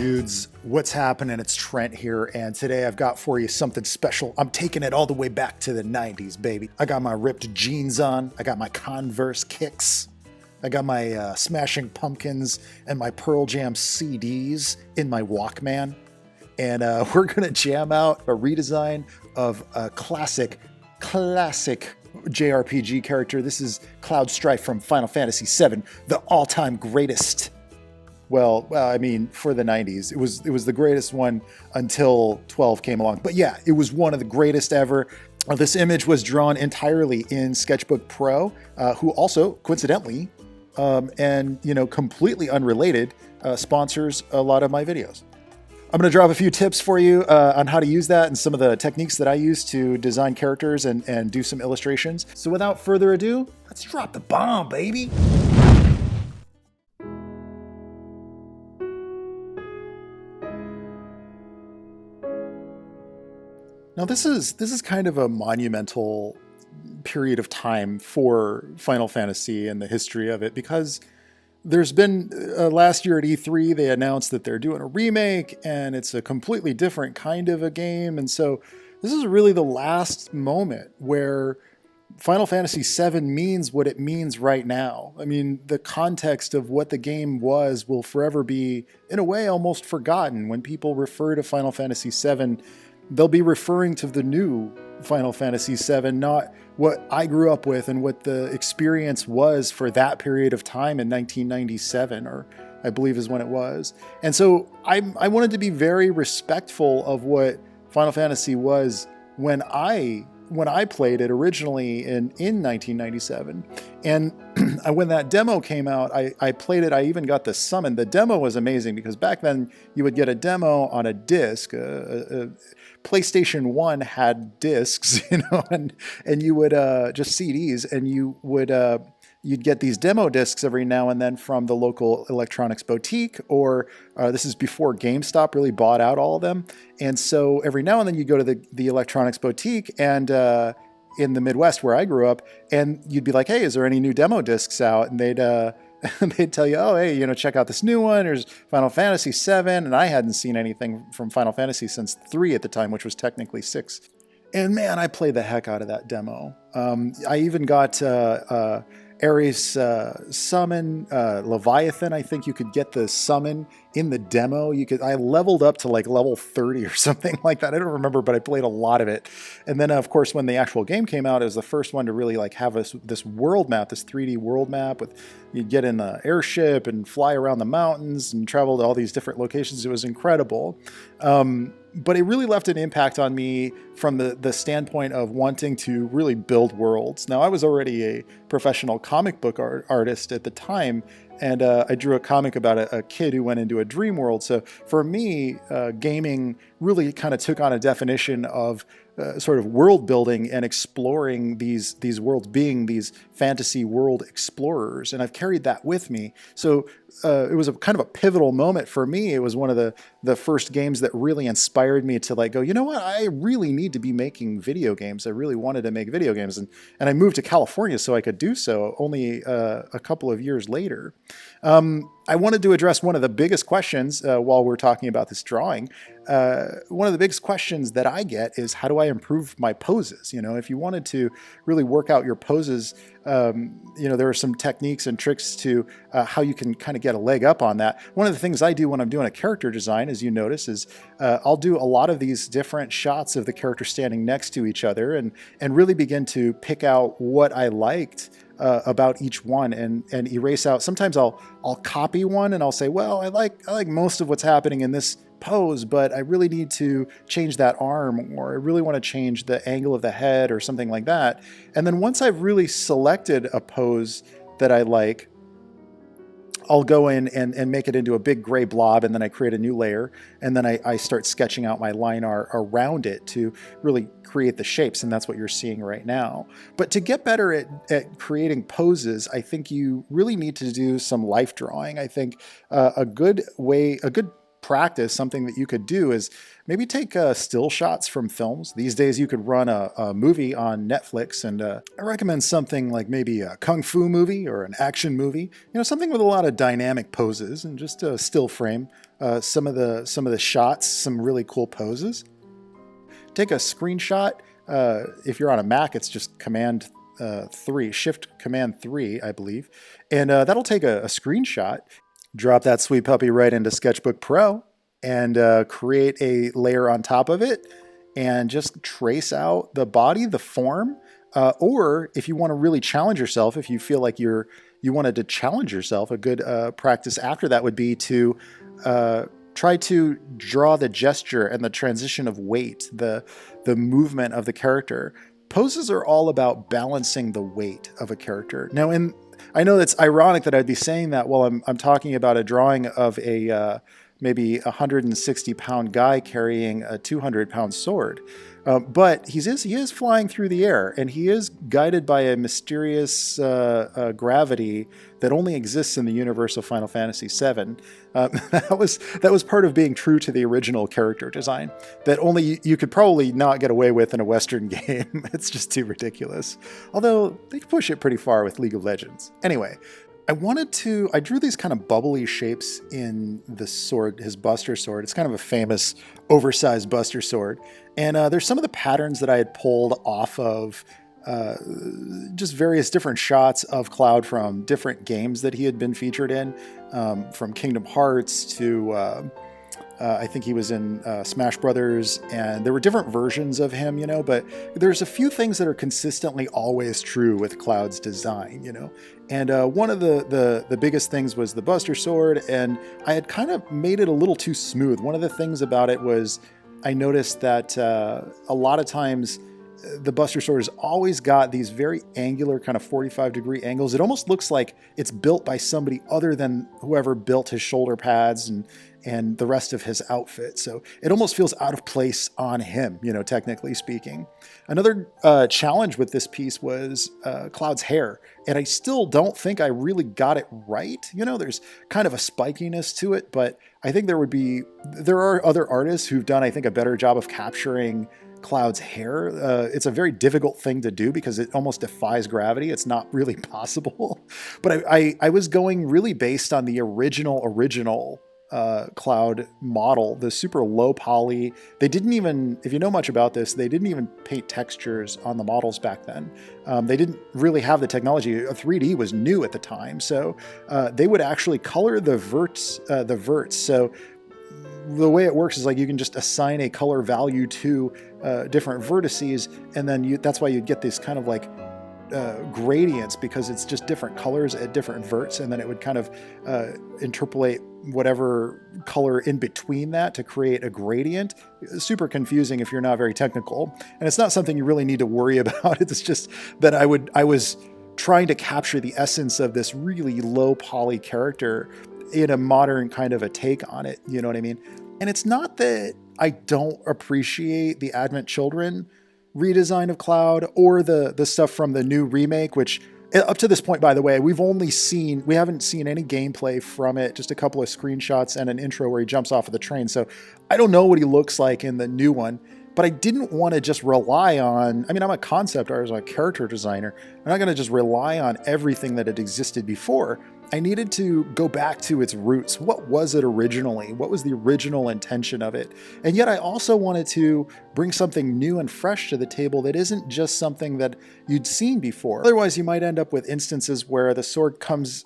dudes, what's happening? It's Trent here, and today I've got for you something special. I'm taking it all the way back to the 90s, baby. I got my ripped jeans on, I got my Converse kicks, I got my Smashing Pumpkins and my Pearl Jam CDs in my Walkman, and we're gonna jam out a redesign of a classic JRPG character. This is Cloud Strife from Final Fantasy VII, the all-time greatest. Well, I mean, for the 90s, it was the greatest one until 12 came along. But yeah, it was one of the greatest ever. This image was drawn entirely in Sketchbook Pro, who also, coincidentally, and completely unrelated, sponsors a lot of my videos. I'm going to drop a few tips for you on how to use that and some of the techniques that I use to design characters and do some illustrations. So without further ado, let's drop the bomb, baby. Now this is kind of a monumental period of time for Final Fantasy and the history of it, because there's been last year at E3 they announced that they're doing a remake and it's a completely different kind of a game, and so this is really the last moment where Final Fantasy VII means what it means right now. I mean, the context of what the game was will forever be, in a way, almost forgotten. When people refer to Final Fantasy VII, they'll be referring to the new Final Fantasy VII, not what I grew up with and what the experience was for that period of time in 1997, or I believe is when it was. And so I wanted to be very respectful of what Final Fantasy was when I played it originally in 1997. And when that demo came out, I played it. I even got the summon. The demo was amazing because back then you would get a demo on a disc. PlayStation 1 had discs, and you would just CDs, and you'd get these demo discs every now and then from the local electronics boutique, or this is before GameStop really bought out all of them. And so every now and then you go to the electronics boutique, and in the Midwest where I grew up, and you'd be like, hey, is there any new demo discs out? And they'd tell you, oh, hey, check out this new one. There's Final Fantasy VII, and I hadn't seen anything from Final Fantasy since 3 at the time, which was technically 6. And man, I played the heck out of that demo. I even got Ares summon, Leviathan. I think you could get the summon in the demo. I leveled up to like level 30 or something like that. I don't remember, but I played a lot of it. And then of course, when the actual game came out, it was the first one to really like have this world map, this 3D world map with, you'd get in the airship and fly around the mountains and travel to all these different locations. It was incredible. But it really left an impact on me from the standpoint of wanting to really build worlds. Now, I was already a professional comic book artist at the time, and I drew a comic about a kid who went into a dream world. So for me, gaming really kind of took on a definition of sort of world building and exploring these worlds, being these fantasy world explorers. And I've carried that with me. So it was a kind of a pivotal moment for me. It was one of the first games that really inspired me to like go, you know what, I really need to be making video games. I really wanted to make video games. And I moved to California so I could do so only a couple of years later. I wanted to address one of the biggest questions while we're talking about this drawing. One of the biggest questions that I get is, how do I improve my poses? If you wanted to really work out your poses, there are some techniques and tricks to how you can kind of get a leg up on that. One of the things I do when I'm doing a character design, as you notice, is I'll do a lot of these different shots of the character standing next to each other and really begin to pick out what I liked about each one and erase out. Sometimes I'll copy one and I'll say, well, I like most of what's happening in this pose, but I really need to change that arm, or I really want to change the angle of the head or something like that. And then once I've really selected a pose that I like, I'll go in and make it into a big gray blob, and then I create a new layer, and then I start sketching out my line art around it to really create the shapes, and that's what you're seeing right now. But to get better at creating poses, I think you really need to do some life drawing. I think a good practice, something that you could do is maybe take still shots from films. These days you could run a movie on Netflix, and I recommend something like maybe a kung fu movie or an action movie, something with a lot of dynamic poses and just a still frame some of the shots, some really cool poses. Take a screenshot. If you're on a Mac, it's just Shift Command 3, I believe. And that'll take a screenshot, drop that sweet puppy right into Sketchbook Pro, and create a layer on top of it, and just trace out the body, the form. Or if you want to really challenge yourself, if you feel like you wanted to challenge yourself, a good practice after that would be to try to draw the gesture and the transition of weight, the movement of the character. Poses are all about balancing the weight of a character. Now, I know it's ironic that I'd be saying that while I'm talking about a drawing of a maybe 160-pound guy carrying a 200-pound sword. But he is flying through the air, and he is guided by a mysterious gravity that only exists in the universe of Final Fantasy VII. That was part of being true to the original character design that only you could probably not get away with in a Western game. It's just too ridiculous. Although they push it pretty far with League of Legends. Anyway, I drew these kind of bubbly shapes in the sword, his Buster Sword. It's kind of a famous oversized Buster Sword. And there's some of the patterns that I had pulled off of just various different shots of Cloud from different games that he had been featured in, from Kingdom Hearts to I think he was in Smash Brothers, and there were different versions of him, but there's a few things that are consistently always true with Cloud's design, And one of the biggest things was the Buster Sword, and I had kind of made it a little too smooth. One of the things about it was I noticed that a lot of times the Buster Sword has always got these very angular kind of 45-degree angles. It almost looks like it's built by somebody other than whoever built his shoulder pads and the rest of his outfit. So it almost feels out of place on him, technically speaking. Another challenge with this piece was Cloud's hair. And I still don't think I really got it right. There's kind of a spikiness to it, but I think there are other artists who've done, I think, a better job of capturing Cloud's hair. It's a very difficult thing to do because it almost defies gravity. It's not really possible. But I was going really based on the original Cloud model, the super low poly. They didn't even, if you know much about this, they didn't even paint textures on the models back then. They didn't really have the technology. 3D was new at the time. So they would actually color the verts. So the way it works is like you can just assign a color value to different vertices, and then that's why you get this kind of like gradients, because it's just different colors at different verts, and then it would kind of interpolate whatever color in between that to create a gradient. Super confusing if you're not very technical, and it's not something you really need to worry about. It's just that I was trying to capture the essence of this really low poly character in a modern kind of a take on it. You know what I mean? And it's not that I don't appreciate the Advent Children redesign of Cloud or the stuff from the new remake, which up to this point, by the way, we haven't seen any gameplay from it, just a couple of screenshots and an intro where he jumps off of the train. So I don't know what he looks like in the new one, but I didn't want to just rely on, I'm a concept artist, I'm a character designer. I'm not going to just rely on everything that had existed before. I needed to go back to its roots. What was it originally? What was the original intention of it? And yet I also wanted to bring something new and fresh to the table that isn't just something that you'd seen before. Otherwise, you might end up with instances where the sword comes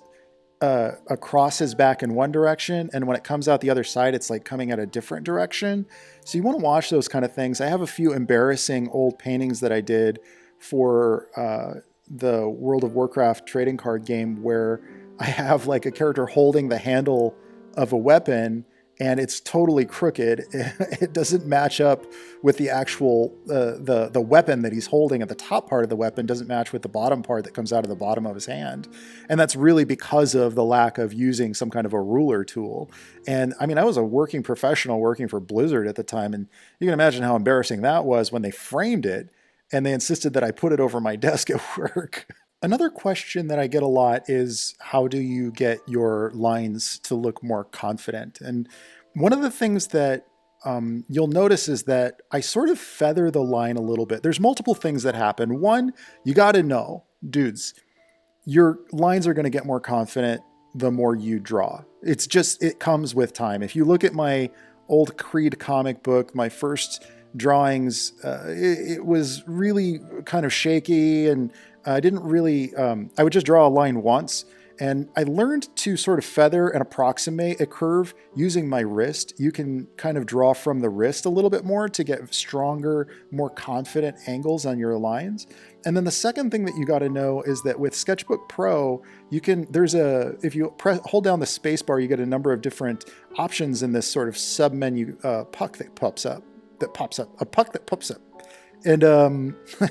across his back in one direction, and when it comes out the other side, it's like coming at a different direction. So you want to watch those kind of things. I have a few embarrassing old paintings that I did for the World of Warcraft trading card game where I have like a character holding the handle of a weapon and it's totally crooked. It doesn't match up with the actual, the weapon that he's holding at the top part of the weapon doesn't match with the bottom part that comes out of the bottom of his hand. And that's really because of the lack of using some kind of a ruler tool. And I was a working professional working for Blizzard at the time. And you can imagine how embarrassing that was when they framed it and they insisted that I put it over my desk at work. Another question that I get a lot is, how do you get your lines to look more confident? And One of the things that you'll notice is that I sort of feather the line a little bit. There's multiple things that happen. One, you got to know, dudes, your lines are going to get more confident the more you draw. It's just, it comes with time. If you look at my old Creed comic book, my first drawings, it was really kind of shaky, and I didn't really, I would just draw a line once. And I learned to sort of feather and approximate a curve using my wrist. You can kind of draw from the wrist a little bit more to get stronger, more confident angles on your lines. And then the second thing that you got to know is that with Sketchbook Pro, you can, if you hold down the space bar, you get a number of different options in this sort of sub menu puck that pops up, a puck that pops up. And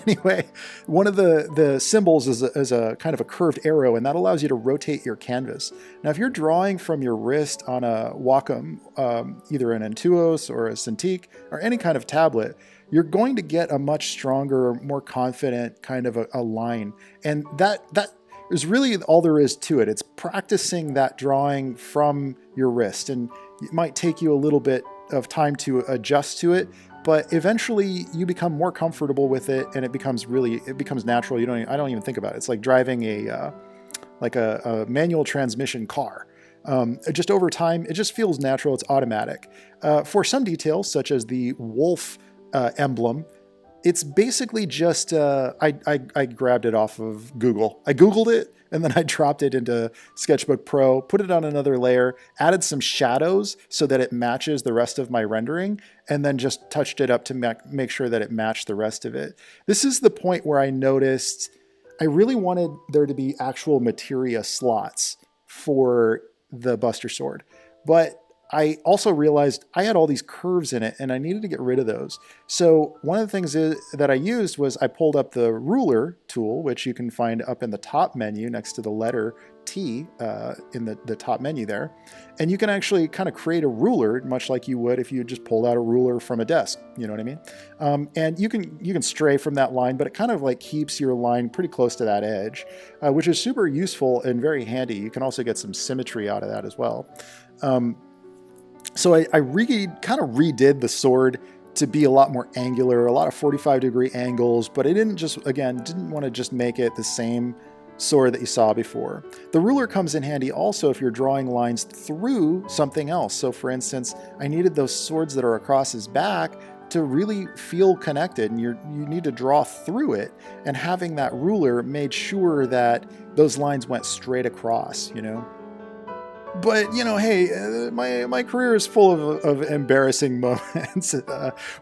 anyway, one of the symbols is a kind of a curved arrow, and that allows you to rotate your canvas. Now, if you're drawing from your wrist on a Wacom, either an Intuos or a Cintiq or any kind of tablet, you're going to get a much stronger, more confident kind of a line. And that is really all there is to it. It's practicing that drawing from your wrist, and it might take you a little bit of time to adjust to it, but eventually you become more comfortable with it, and it becomes natural. I don't even think about it. It's like driving a manual transmission car. Just over time, it just feels natural. It's automatic. For some details, such as the wolf emblem, it's basically just, I grabbed it off of Google. I Googled it, and then I dropped it into Sketchbook Pro, put it on another layer, added some shadows so that it matches the rest of my rendering, and then just touched it up to make sure that it matched the rest of it. This is the point where I noticed I really wanted there to be actual materia slots for the Buster Sword, but I also realized I had all these curves in it, and I needed to get rid of those. So one of the things that I used was I pulled up the ruler tool, which you can find up in the top menu next to the letter T in the top menu there. And you can actually kind of create a ruler, much like you would if you just pulled out a ruler from a desk. You know what I mean? And you can stray from that line, but it kind of like keeps your line pretty close to that edge, which is super useful and very handy. You can also get some symmetry out of that as well. So I kind of redid the sword to be a lot more angular, a lot of 45-degree angles, but I didn't want to just make it the same sword that you saw before. The ruler comes in handy also if you're drawing lines through something else. So for instance, I needed those swords that are across his back to really feel connected, and you need to draw through it, and having that ruler made sure that those lines went straight across, you know? But, hey, my career is full of embarrassing moments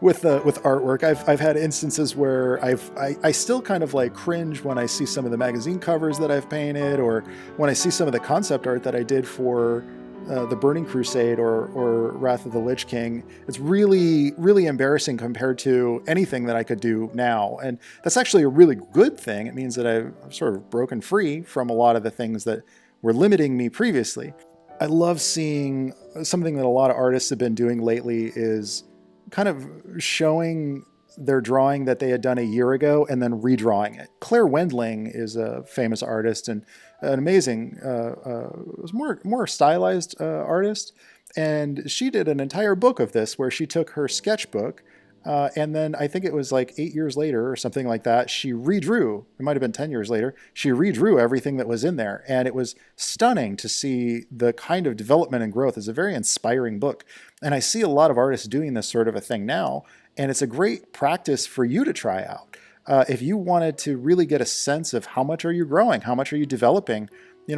with artwork. I've had instances where I still kind of like cringe when I see some of the magazine covers that I've painted, or when I see some of the concept art that I did for the Burning Crusade or Wrath of the Lich King. It's really, really embarrassing compared to anything that I could do now. And that's actually a really good thing. It means that I've sort of broken free from a lot of the things that were limiting me previously. I love seeing something that a lot of artists have been doing lately is kind of showing their drawing that they had done a year ago and then redrawing it. Claire Wendling is a famous artist and an amazing, was more stylized artist. And she did an entire book of this where she took her sketchbook and then I think it was like 8 years later or something like that, she redrew, it might have been 10 years later, she redrew everything that was in there. And it was stunning to see the kind of development and growth. It's a very inspiring book. And I see a lot of artists doing this sort of a thing now. And it's a great practice for you to try out. If you wanted to really get a sense of how much are you growing, how much are you developing,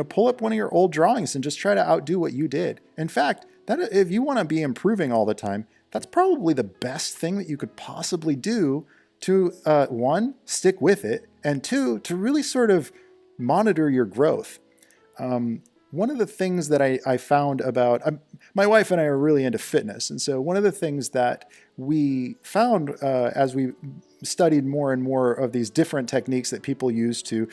pull up one of your old drawings and just try to outdo what you did. In fact, that if you want to be improving all the time, that's probably the best thing that you could possibly do to, one, stick with it, and two, to really sort of monitor your growth. One of the things that I found about, my wife and I are really into fitness. And so one of the things that we found as we studied more and more of these different techniques that people use to,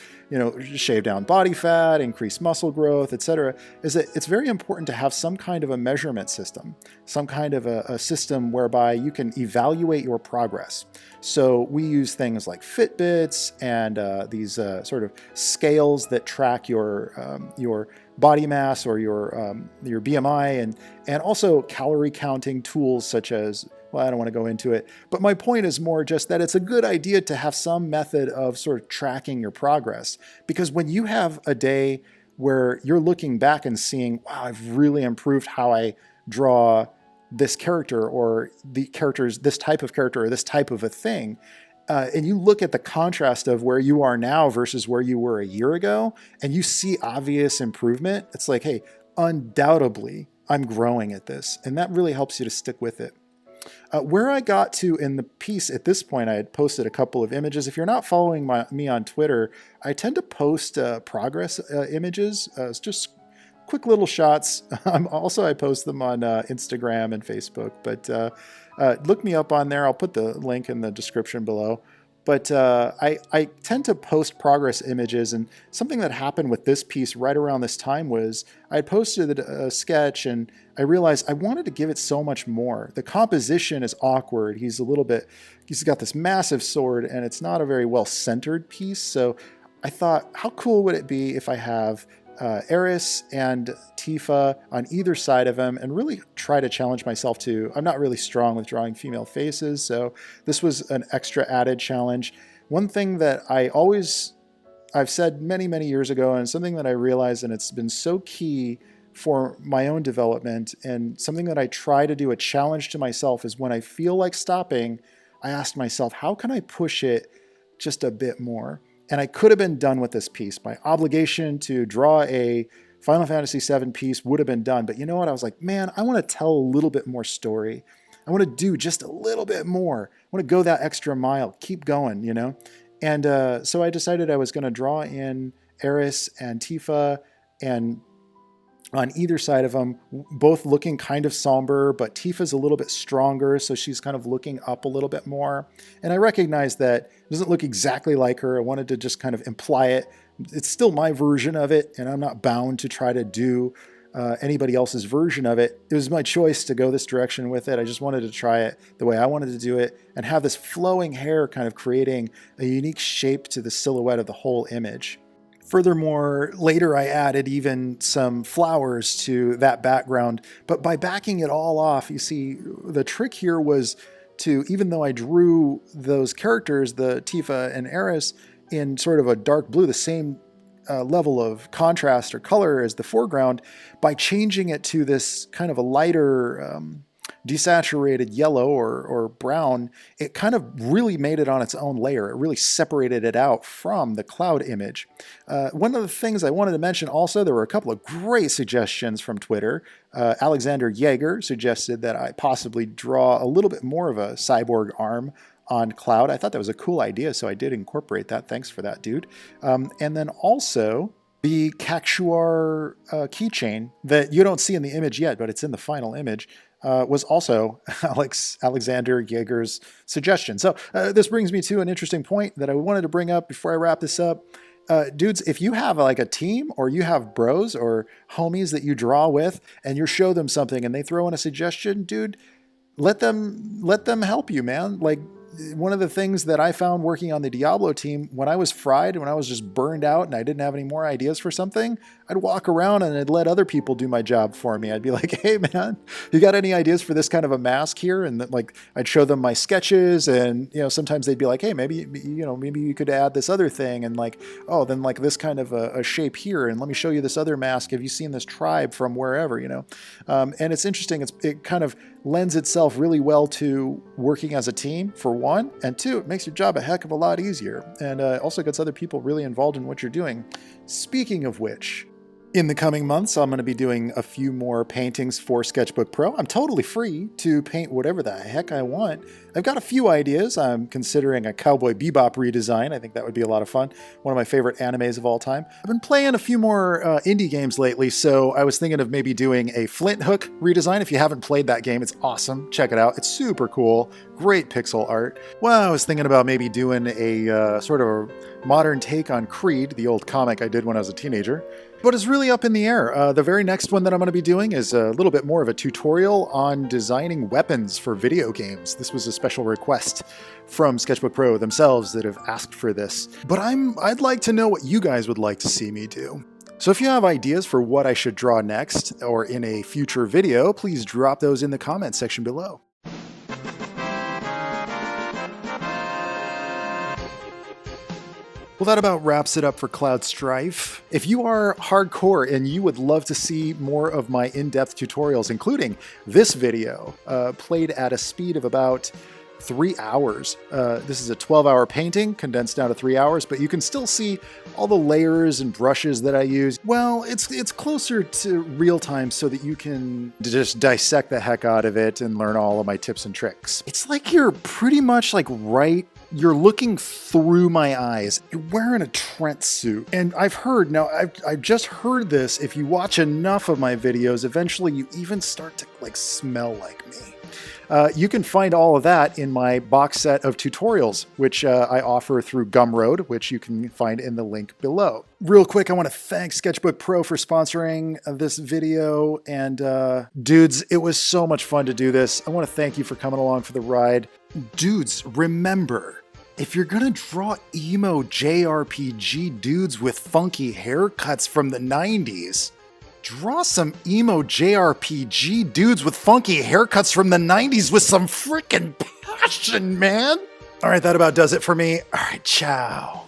shave down body fat, increase muscle growth, etc., is that it's very important to have some kind of a measurement system, some kind of a system whereby you can evaluate your progress. So we use things like Fitbits and these sort of scales that track your body mass or your BMI, and also calorie counting tools such as, well, I don't want to go into it, but my point is more just that it's a good idea to have some method of sort of tracking your progress, because when you have a day where you're looking back and seeing, wow, I've really improved how I draw this character or the characters, this type of character or this type of a thing, and you look at the contrast of where you are now versus where you were a year ago, and you see obvious improvement, it's like, hey, undoubtedly, I'm growing at this. And that really helps you to stick with it. Where I got to in the piece at this point, I had posted a couple of images. If you're not following me on Twitter, I tend to post progress images. It's just quick little shots. I post them on Instagram and Facebook, but look me up on there. I'll put the link in the description below. But I tend to post progress images, and something that happened with this piece right around this time was I had posted a sketch and I realized I wanted to give it so much more. The composition is awkward. He's got this massive sword and it's not a very well centered piece. So I thought, how cool would it be if I have Eris and Tifa on either side of him, and really try to challenge myself to, I'm not really strong with drawing female faces, so this was an extra added challenge. One thing that I've said many, many years ago, and something that I realized, and it's been so key for my own development, and something that I try to do, a challenge to myself, is when I feel like stopping, I ask myself, how can I push it just a bit more? And I could have been done with this piece. My obligation to draw a Final Fantasy VII piece would have been done. But you know what? I was like, man, I want to tell a little bit more story. I want to do just a little bit more. I want to go that extra mile, keep going, you know? And so I decided I was going to draw in Eris and Tifa, and on either side of them, both looking kind of somber, but Tifa's a little bit stronger, so she's kind of looking up a little bit more. And I recognize that it doesn't look exactly like her. I wanted to just kind of imply it. It's still my version of it, and I'm not bound to try to do anybody else's version of it. It was my choice to go this direction with it. I just wanted to try it the way I wanted to do it, and have this flowing hair kind of creating a unique shape to the silhouette of the whole image. Furthermore, later I added even some flowers to that background, but by backing it all off, you see, the trick here was to, even though I drew those characters, the Tifa and Eris, in sort of a dark blue, the same level of contrast or color as the foreground, by changing it to this kind of a lighter desaturated yellow or brown, it kind of really made it on its own layer. It really separated it out from the cloud image. One of the things I wanted to mention also, there were a couple of great suggestions from Twitter. Alexander Yeager suggested that I possibly draw a little bit more of a cyborg arm on cloud. I thought that was a cool idea, so I did incorporate that. Thanks for that, dude. And then also the Cactuar keychain that you don't see in the image yet, but it's in the final image, was also Alexander Yeager's suggestion. So this brings me to an interesting point that I wanted to bring up before I wrap this up. Dudes, if you have like a team, or you have bros or homies that you draw with, and you show them something and they throw in a suggestion, dude, let them help you, man. Like, one of the things that I found working on the Diablo team, when I was fried, when I was just burned out and I didn't have any more ideas for something, I'd walk around and I'd let other people do my job for me. I'd be like, hey man, you got any ideas for this kind of a mask here? And like, I'd show them my sketches, and, you know, sometimes they'd be like, hey, maybe you could add this other thing, and like, oh, then like this kind of a shape here, and let me show you this other mask. Have you seen this tribe from wherever, you know? And it's interesting. It kind of lends itself really well to working as a team, for one, and two, it makes your job a heck of a lot easier, and also gets other people really involved in what you're doing. Speaking of which, in the coming months, I'm going to be doing a few more paintings for Sketchbook Pro. I'm totally free to paint whatever the heck I want. I've got a few ideas. I'm considering a Cowboy Bebop redesign. I think that would be a lot of fun. One of my favorite animes of all time. I've been playing a few more indie games lately, so I was thinking of maybe doing a Flint Hook redesign. If you haven't played that game, it's awesome. Check it out. It's super cool. Great pixel art. Well, I was thinking about maybe doing a sort of a modern take on Creed, the old comic I did when I was a teenager. But it's really up in the air. The very next one that I'm going to be doing is a little bit more of a tutorial on designing weapons for video games. This was a special request from Sketchbook Pro themselves that have asked for this. But I'd like to know what you guys would like to see me do. So if you have ideas for what I should draw next or in a future video, please drop those in the comment section below. Well, that about wraps it up for Cloud Strife. If you are hardcore and you would love to see more of my in-depth tutorials, including this video, played at a speed of about 3 hours. This is a 12-hour painting condensed down to 3 hours, but you can still see all the layers and brushes that I use. Well, it's closer to real time so that you can just dissect the heck out of it and learn all of my tips and tricks. It's like you're pretty much like you're looking through my eyes. You're wearing a Trent suit. And I've just heard this, if you watch enough of my videos, eventually you even start to like smell like me. You can find all of that in my box set of tutorials, which I offer through Gumroad, which you can find in the link below. Real quick, I want to thank Sketchbook Pro for sponsoring this video. And dudes, it was so much fun to do this. I want to thank you for coming along for the ride. Dudes, remember, if you're gonna draw emo JRPG dudes with funky haircuts from the 90s, draw some emo JRPG dudes with funky haircuts from the 90s with some freaking passion, man. All right, that about does it for me. All right, ciao.